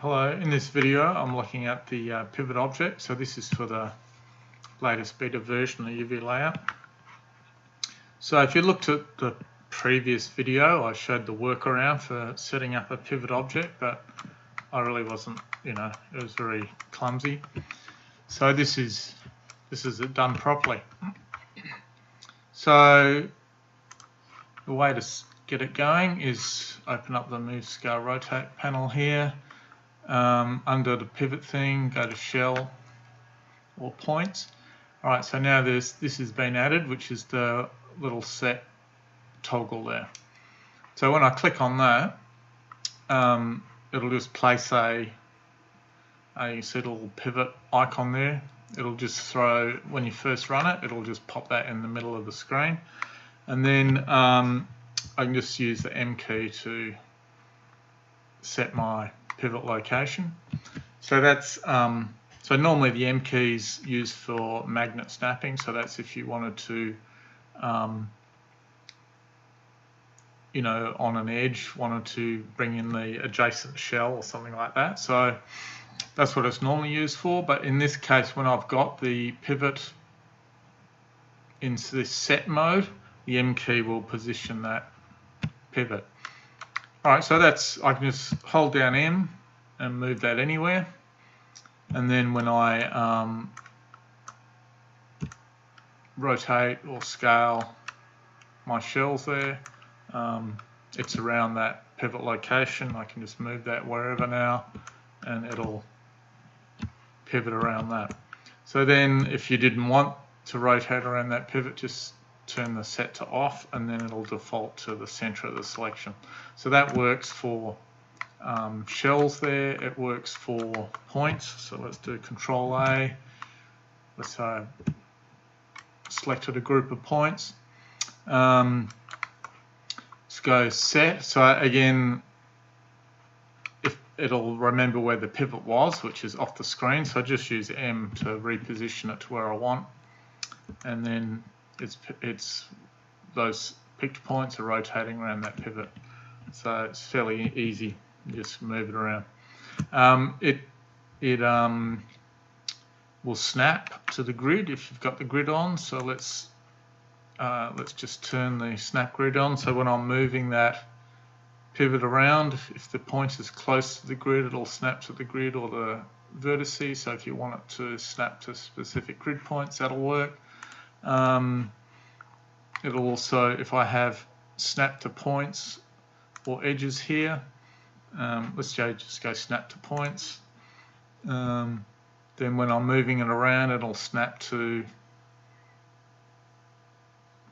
Hello, in this video I'm looking at the pivot object. So this is for the latest beta version of UVLayout. So if you looked at the previous video, I showed the workaround for setting up a pivot object, but I really wasn't, it was very clumsy. So this is it done properly. So the way to get it going is open up the Move Scale Rotate panel here. Under the pivot thing, go to shell or points. Alright, so now this has been added, which is the little set toggle there. So when I click on that, it'll just place a little pivot icon there. It'll just throw, when you first run it, it'll just pop that in the middle of the screen. And then I can just use the M key to set my pivot location. So that's so normally the M key is used for magnet snapping. So that's if you wanted to, on an edge, wanted to bring in the adjacent shell or something like that. So that's what it's normally used for. But in this case, when I've got the pivot into this set mode, the M key will position that pivot. Alright, so I can just hold down M and move that anywhere. And then when I rotate or scale my shells there, it's around that pivot location. I can just move that wherever now and it'll pivot around that. So then if you didn't want to rotate around that pivot, just turn the set to off and then it'll default to the center of the selection. So that works for shells there, it works for points. So let's do Control A. Let's selected a group of points. Let's go set. So again, if it'll remember where the pivot was, which is off the screen. So I just use M to reposition it to where I want, and then it's those picked points are rotating around that pivot. So it's fairly easy. Just move it around. It will snap to the grid if you've got the grid on. So let's just turn the snap grid on. So when I'm moving that pivot around, if the point is close to the grid, it'll snap to the grid or the vertices. So if you want it to snap to specific grid points, that'll work. It'll also, if I have snap to points or edges here, let's just go snap to points. Then when I'm moving it around, it'll snap to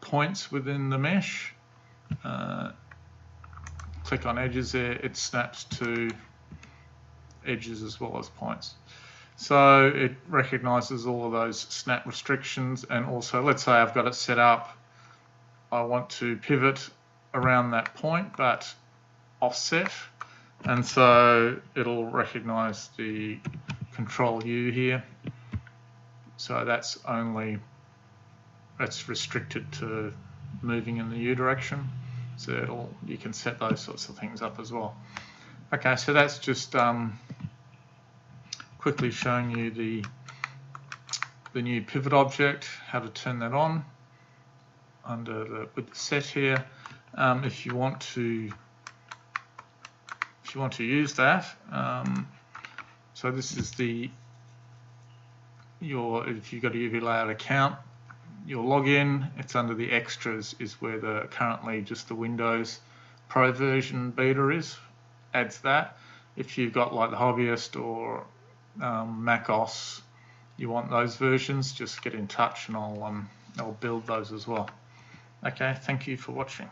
points within the mesh. Click on edges there, it snaps to edges as well as points. So it recognizes all of those snap restrictions, and also let's say I've got it set up, I want to pivot around that point but offset, and so it'll recognize the Control U here. So that's restricted to moving in the U direction. So you can set those sorts of things up as well. Okay, so that's just quickly showing you the new pivot object, how to turn that on with the set here. If you want to use that, so this is if you've got a UVLayout account, your login, it's under the extras is where currently just the Windows Pro version beta is, adds that. If you've got like the hobbyist or Mac OS, you want those versions, just get in touch and I'll build those as well. Okay, thank you for watching.